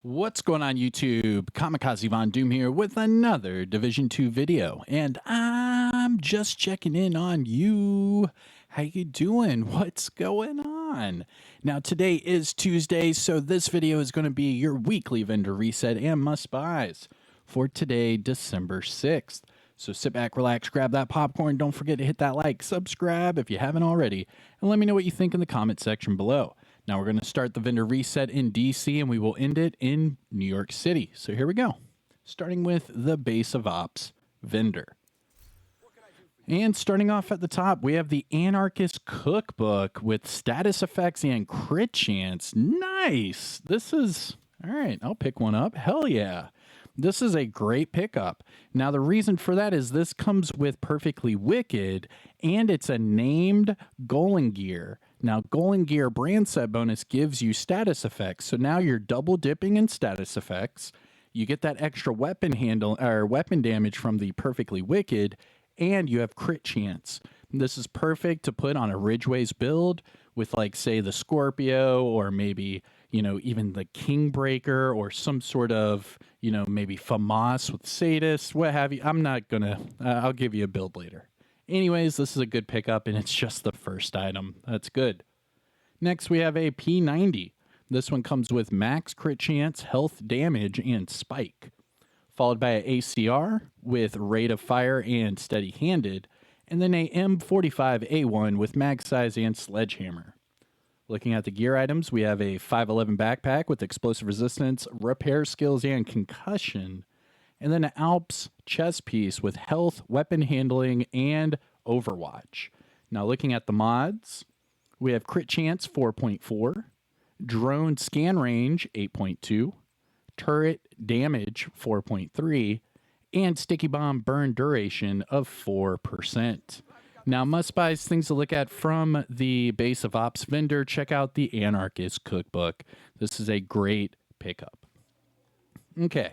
What's going on YouTube? Kamikazevondoom here with another Division 2 video, and I'm just checking in on you. How you doing? What's going on? Now today is Tuesday, so this video is going to be your weekly vendor reset and must-buys for today, December 6th. So sit back, relax, grab that popcorn, don't forget to hit that like, subscribe if you haven't already, and let me know what you think in the comment section below. Now we're going to start the vendor reset in DC and we will end it in New York City. So here we go. Starting with the base of ops vendor. And starting off at the top, we have the Anarchist Cookbook with status effects and crit chance. Nice. This is, all right, I'll pick one up. Hell yeah. This is a great pickup. Now, the reason for that is this comes with Perfectly Wicked, and it's a named Golem Gear. Now, Golem Gear brand set bonus gives you status effects, so now you're double dipping in status effects. You get that extra weapon handle or weapon damage from the Perfectly Wicked, and you have crit chance. This is perfect to put on a Ridgeway's build with, like, say, the Scorpio, or maybe, you know, even the Kingbreaker, or some sort of, you know, maybe FAMAS with Sadist, what have you. I'm not gonna, I'll give you a build later. Anyways, this is a good pickup, and it's just the first item. That's good. Next, we have a P90. This one comes with max crit chance, health damage, and spike. Followed by an ACR with rate of fire and steady-handed, and then a M45A1 with mag size and sledgehammer. Looking at the gear items, we have a 511 backpack with explosive resistance, repair skills, and concussion. And then an Alps chest piece with health, weapon handling, and Overwatch. Now looking at the mods, we have crit chance 4.4, drone scan range 8.2, turret damage 4.3, and sticky bomb burn duration of 4%. Now, must-buys, things to look at from the base of ops vendor. Check out the Anarchist Cookbook. This is a great pickup. Okay,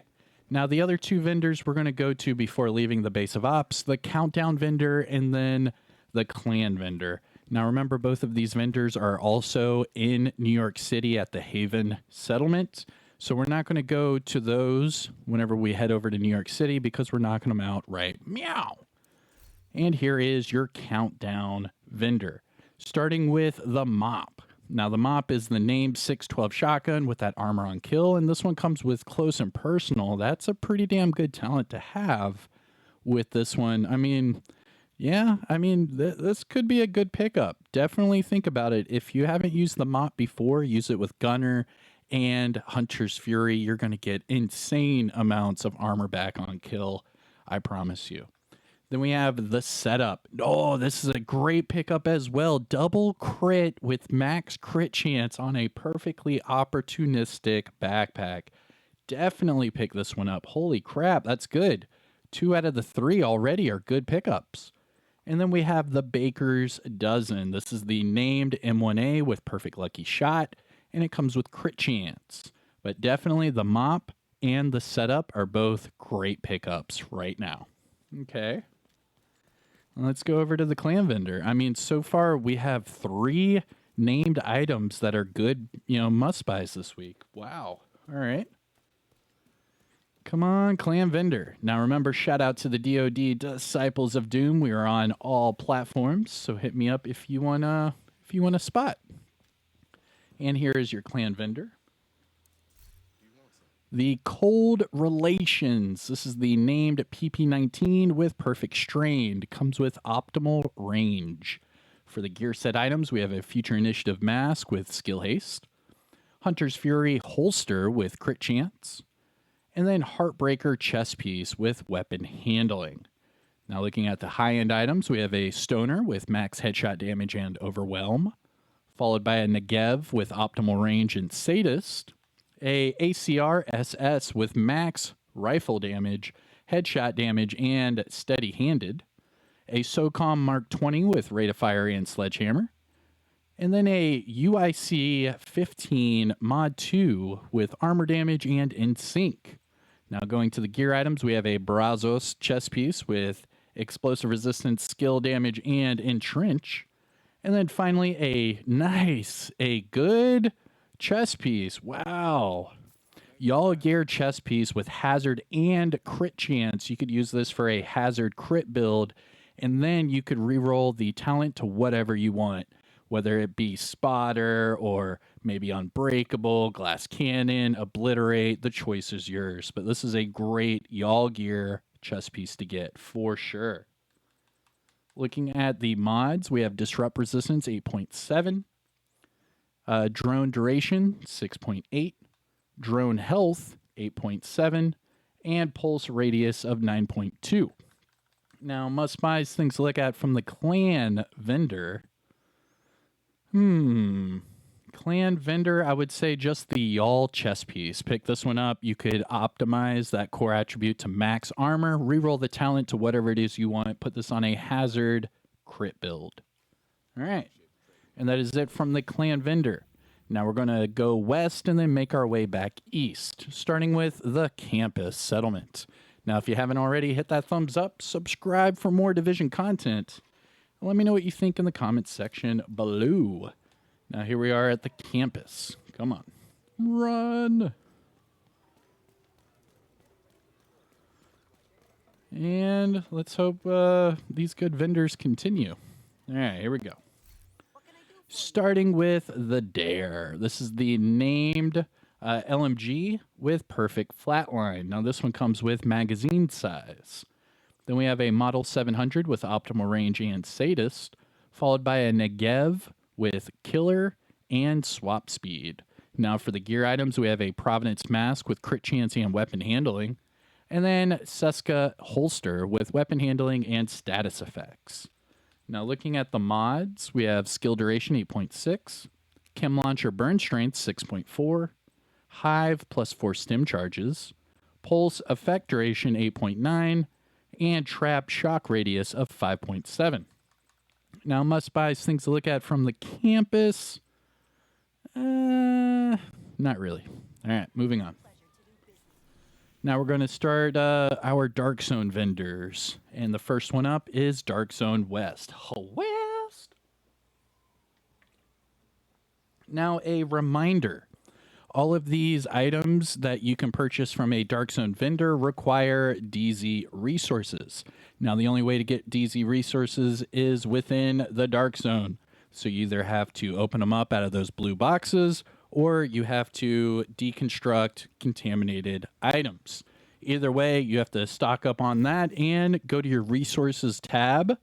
now the other two vendors we're going to go to before leaving the base of ops, the Countdown vendor and then the Clan vendor. Now, remember, both of these vendors are also in New York City at the Haven settlement. So we're not going to go to those whenever we head over to New York City because we're knocking them out right meow. And here is your Countdown vendor, starting with the Mop. Now, the Mop is the named 612 shotgun with that armor on kill, and this one comes with close and personal. That's a pretty damn good talent to have with this one. I mean, yeah, I mean, this could be a good pickup. Definitely think about it. If you haven't used the Mop before, use it with Gunner and Hunter's Fury. You're going to get insane amounts of armor back on kill, I promise you. Then we have the Setup. Oh, this is a great pickup as well. Double crit with max crit chance on a perfectly opportunistic backpack. Definitely pick this one up. Holy crap, that's good. 2 out of the 3 already are good pickups. And then we have the Baker's Dozen. This is the named M1A with perfect lucky shot, and it comes with crit chance. But definitely the Mop and the Setup are both great pickups right now. Okay. Let's go over to the Clan vendor. I mean, so far we have 3 named items that are good, you know, must-buys this week. Wow. All right. Come on, Clan vendor. Now remember, shout out to the DoD Disciples of Doom. We are on all platforms, so hit me up if you want a spot. And here is your Clan vendor. The Cold Relations. This is the named PP19 with Perfect Strain. It comes with optimal range. For the gear set items, we have a Future Initiative mask with skill haste, Hunter's Fury holster with crit chance, and then Heartbreaker chest piece with weapon handling. Now looking at the high-end items, we have a Stoner with max headshot damage and overwhelm, followed by a Negev with optimal range and Sadist, a ACR SS with max rifle damage, headshot damage, and steady-handed, a SOCOM Mark 20 with rate of fire and sledgehammer, and then a UIC 15 Mod 2 with armor damage and in sync. Now going to the gear items, we have a Brazos chest piece with explosive resistance, skill damage, and entrench. And then finally a good chess piece. Wow. Y'all gear chest piece with hazard and crit chance. You could use this for a hazard crit build, and then you could reroll the talent to whatever you want, whether it be spotter or maybe unbreakable, glass cannon, obliterate. The choice is yours. But this is a great y'all gear chest piece to get for sure. Looking at the mods, we have disrupt resistance 8.7, drone duration 6.8. Drone health 8.7, and pulse radius of 9.2. Now, must buys things to look at from the clan vendor. Clan vendor, I would say just the y'all chest piece. Pick this one up. You could optimize that core attribute to max armor, reroll the talent to whatever it is you want. Put this on a hazard crit build. All right. And that is it from the clan vendor. Now we're going to go west and then make our way back east, starting with the campus settlement. Now, if you haven't already, hit that thumbs up, subscribe for more Division content, and let me know what you think in the comments section below. Now, here we are at the campus. Come on. Run. And let's hope these good vendors continue. All right, here we go. Starting with the Dare. This is the named LMG with perfect flatline. Now this one comes with magazine size. Then we have a Model 700 with optimal range and sadist, followed by a Negev with killer and swap speed. Now for the gear items, we have a Providence mask with crit chance and weapon handling, and then Seska holster with weapon handling and status effects. Now, looking at the mods, we have skill duration 8.6, chem launcher burn strength 6.4, hive plus 4 stim charges, pulse effect duration 8.9, and trap shock radius of 5.7. Now, must buys things to look at from the campus. Not really. All right, moving on. Now we're going to start our Dark Zone vendors. And the first one up is Dark Zone West. West! Now a reminder. All of these items that you can purchase from a Dark Zone vendor require DZ resources. Now the only way to get DZ resources is within the Dark Zone. So you either have to open them up out of those blue boxes, or you have to deconstruct contaminated items. Either way, you have to stock up on that and go to your resources tab.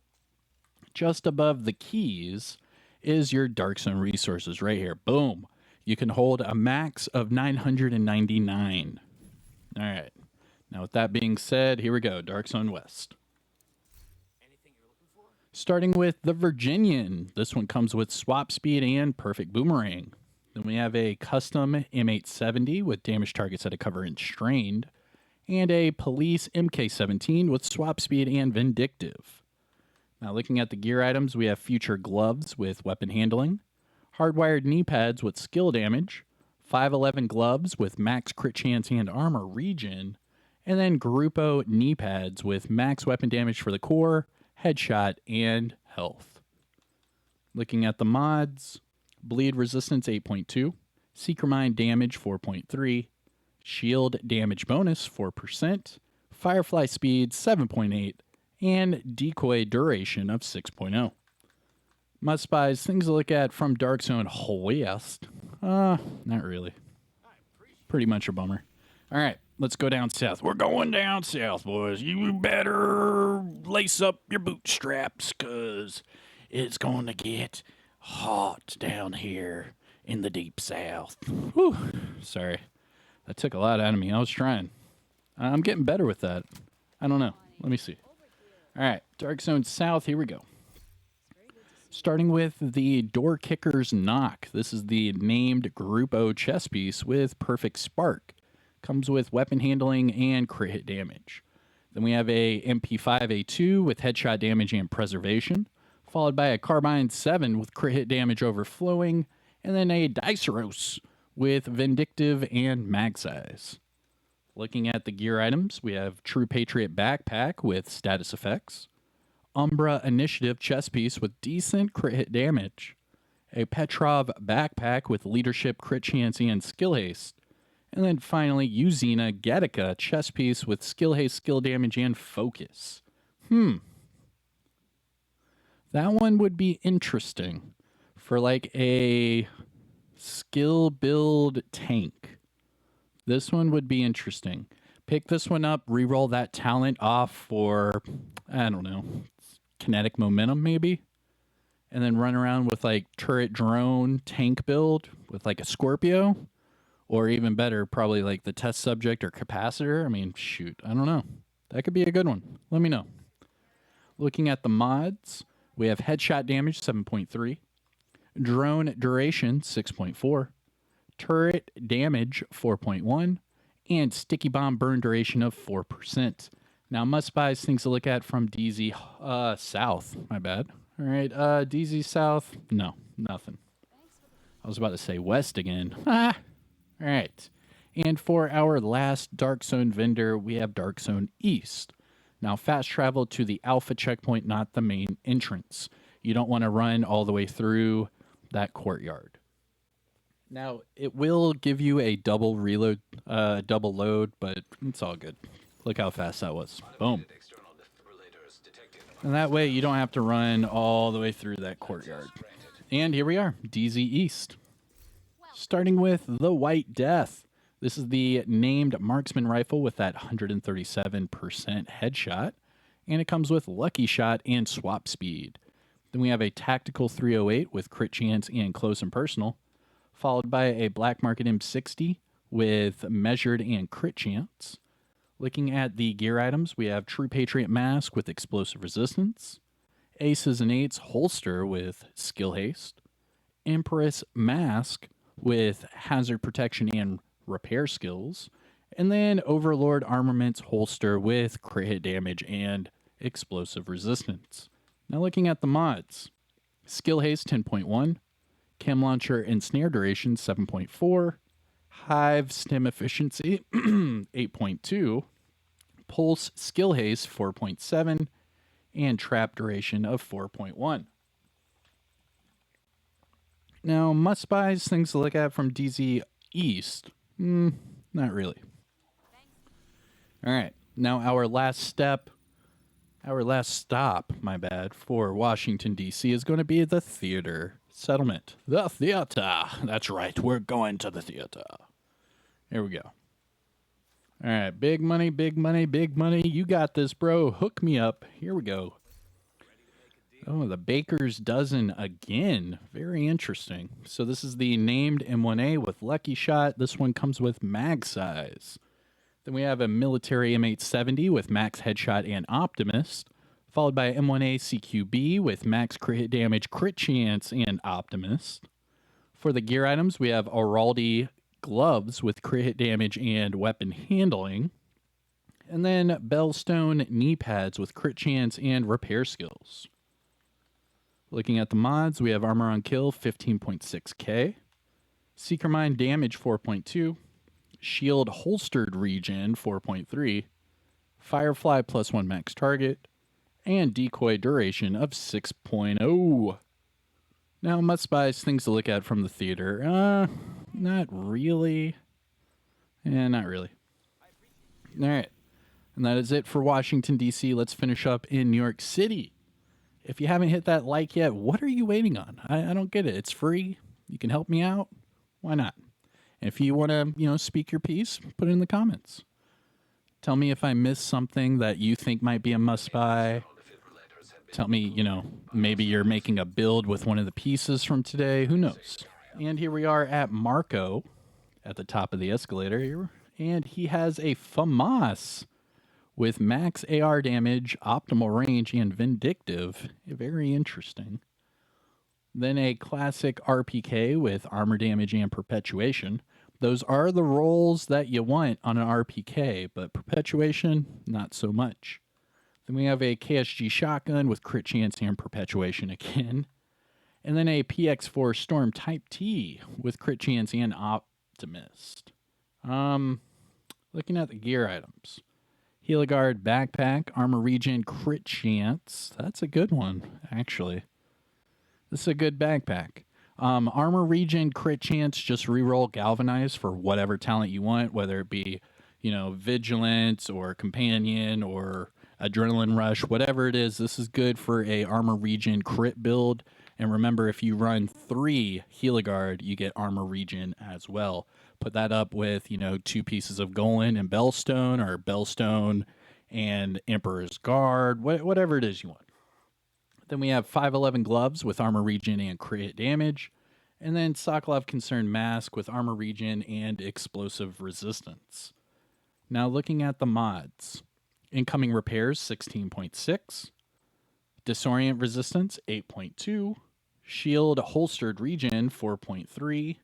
Just above the keys is your Dark Zone resources right here. Boom. You can hold a max of 999. All right. Now, with that being said, here we go. Dark Zone West. Starting with the Virginian. This one comes with swap speed and perfect boomerang. Then we have a custom M870 with damage targets at a cover and strained, and a police MK17 with swap speed and vindictive. Now looking at the gear items, we have future gloves with weapon handling, hardwired knee pads with skill damage, 511 gloves with max crit chance and armor regen, and then Grupo knee pads with max weapon damage for the core, headshot, and health. Looking at the mods, bleed resistance 8.2, Seeker Mind damage 4.3, shield damage bonus 4%, firefly speed 7.8, and decoy duration of 6.0. Must buys, things to look at from Dark Zone West. Not really. Pretty much a bummer. All right, let's go down south. We're going down south, boys. You better lace up your bootstraps, because it's going to get hot down here in the deep south. Whew. Sorry. That took a lot out of me. I was trying. I'm getting better with that. I don't know. Let me see. All right. Dark Zone South. Here we go. Starting with the Door Kicker's Knock. This is the named Grupo chess piece with perfect spark. Comes with weapon handling and crit hit damage. Then we have a MP5A2 with headshot damage and preservation, followed by a Carbine 7 with crit hit damage overflowing, and then a Diceros with vindictive and mag size. Looking at the gear items, we have True Patriot backpack with status effects, Umbra Initiative chest piece with decent crit hit damage, a Petrov backpack with leadership crit chance and skill haste, And then finally, Yuzina Gattaca, chest piece with skill haste, skill damage, and focus. That one would be interesting for like a skill build tank. This one would be interesting. Pick this one up, reroll that talent off for, I don't know, kinetic momentum maybe, and then run around with like turret drone tank build with like a Scorpio, or even better, probably like the test subject or capacitor. I mean, shoot, I don't know. That could be a good one. Let me know. Looking at the mods, we have headshot damage 7.3, drone duration 6.4, turret damage 4.1, and sticky bomb burn duration of 4%. Now, must buys, things to look at from DZ South. My bad. All right, DZ South. No, nothing. I was about to say West again. All right. And for our last Dark Zone vendor, we have Dark Zone East. Now, fast travel to the Alpha checkpoint, not the main entrance. You don't want to run all the way through that courtyard. Now, it will give you a double reload, double load, but it's all good. Look how fast that was. Boom. And that way, you don't have to run all the way through that courtyard. And here we are, DZ East. Starting with the White Death. This is the named marksman rifle with that 137% headshot. And it comes with lucky shot and swap speed. Then we have a tactical 308 with crit chance and close and personal, followed by a Black Market M60 with measured and crit chance. Looking at the gear items, we have True Patriot Mask with explosive resistance, Aces and Eights holster with skill haste, Empress Mask with hazard protection and repair skills, and then Overlord Armaments holster with crit hit damage and explosive resistance. Now looking at the mods, skill haste 10.1, chem launcher and snare duration 7.4, hive stem efficiency 8.2, pulse skill haste 4.7, and trap duration of 4.1. Now, must buys, things to look at from DZ East. Not really. All right. Now, our last stop, my bad, for Washington, D.C. is going to be the theater settlement. The theater. That's right. We're going to the theater. Here we go. All right. Big money, big money, big money. You got this, bro. Hook me up. Here we go. Oh, the Baker's Dozen again. Very interesting. So this is the named M1A with Lucky Shot. This one comes with mag size. Then we have a military M870 with max headshot and optimist, followed by M1A CQB with max crit hit damage, crit chance, and optimist. For the gear items, we have Araldi gloves with crit hit damage and weapon handling. And then Bellstone knee pads with crit chance and repair skills. Looking at the mods, we have Armor on Kill 15.6k, Seeker Mine Damage 4.2, Shield Holstered Regen 4.3, Firefly +1 max target, and Decoy Duration of 6.0. Now, must buys, things to look at from the theater. Not really. Not really. All right. And that is it for Washington, D.C. Let's finish up in New York City. If you haven't hit that like yet, what are you waiting on? I don't get it. It's free. You can help me out. Why not? And if you want to, speak your piece, put it in the comments. Tell me if I missed something that you think might be a must-buy. Tell me, maybe you're making a build with one of the pieces from today. Who knows? And here we are at Marco at the top of the escalator here. And he has a FAMAS with max AR damage, optimal range, and vindictive. Very interesting. Then a classic RPK with armor damage and perpetuation. Those are the rolls that you want on an RPK, but perpetuation, not so much. Then we have a KSG shotgun with crit chance and perpetuation again. And then a PX4 Storm Type T with crit chance and optimist. Looking at the gear items. Heliguard backpack, armor regen, crit chance. That's a good one, actually. This is a good backpack. Armor regen, crit chance, just reroll galvanize for whatever talent you want, whether it be, vigilance or companion or adrenaline rush, whatever it is. This is good for a armor regen crit build. And remember, if you run 3 Heligard, you get armor regen as well. Put that up with, 2 pieces of Golan and Bellstone, or Bellstone and Emperor's Guard, whatever it is you want. Then we have 511 gloves with armor regen and crit damage. And then Sokolov Concerned Mask with armor regen and explosive resistance. Now looking at the mods. Incoming repairs 16.6. Disorient resistance 8.2. Shield holstered regen 4.3.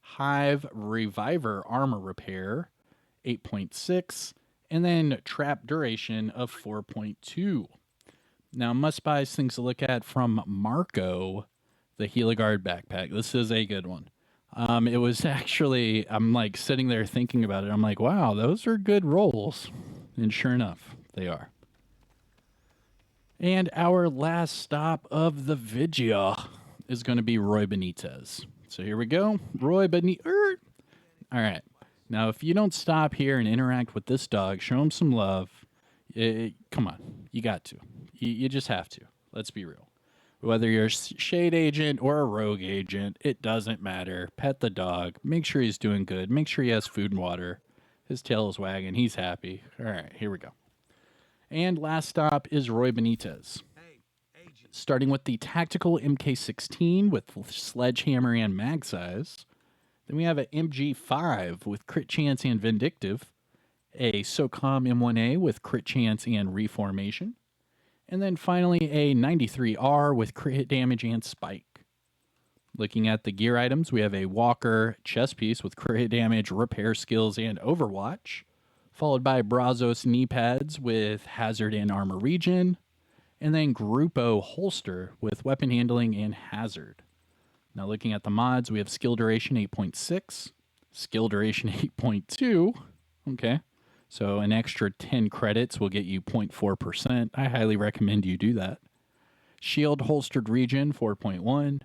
Hive reviver armor repair 8.6. And then trap duration of 4.2. Now, must buys things to look at from Marco, the Heligard backpack. This is a good one. It was actually, I'm like sitting there thinking about it. I'm like, wow, those are good rolls. And sure enough, they are. And our last stop of the video is going to be Roy Benitez. So here we go. Roy Benitez. All right. Now, if you don't stop here and interact with this dog, show him some love. Come on. You got to. You just have to. Let's be real. Whether you're a shade agent or a rogue agent, it doesn't matter. Pet the dog. Make sure he's doing good. Make sure he has food and water. His tail is wagging. He's happy. All right, here we go. And last stop is Roy Benitez. Starting with the tactical MK16 with sledgehammer and mag size. Then we have an MG5 with crit chance and vindictive. A SOCOM M1A with crit chance and reformation. And then finally a 93R with crit hit damage and spike. Looking at the gear items, we have a Walker chest piece with crit hit damage, repair skills, and overwatch. Followed by Brazos knee pads with hazard and armor regen. And then Grupo holster with weapon handling and hazard. Now looking at the mods, we have skill duration 8.6, skill duration 8.2. Okay. So an extra 10 credits will get you 0.4%. I highly recommend you do that. Shield holstered regen 4.1,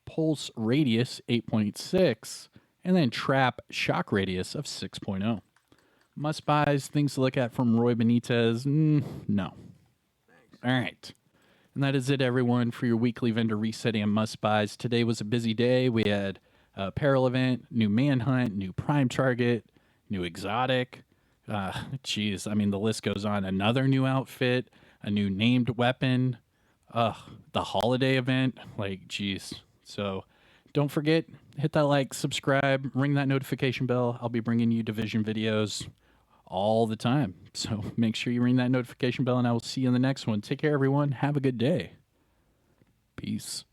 pulse radius 8.6, and then trap shock radius of 6.0. Must buys, things to look at from Roy Benitez, no. All right. And that is it, everyone, for your weekly vendor reset and must buys. Today was a busy day. We had a apparel event, new manhunt, new prime target, new exotic. Geez, I mean, the list goes on. Another new outfit, a new named weapon, the holiday event. Like, geez. So don't forget, hit that like, subscribe, ring that notification bell. I'll be bringing you Division videos all the time. So make sure you ring that notification bell, and I will see you in the next one. Take care, everyone. Have a good day. Peace.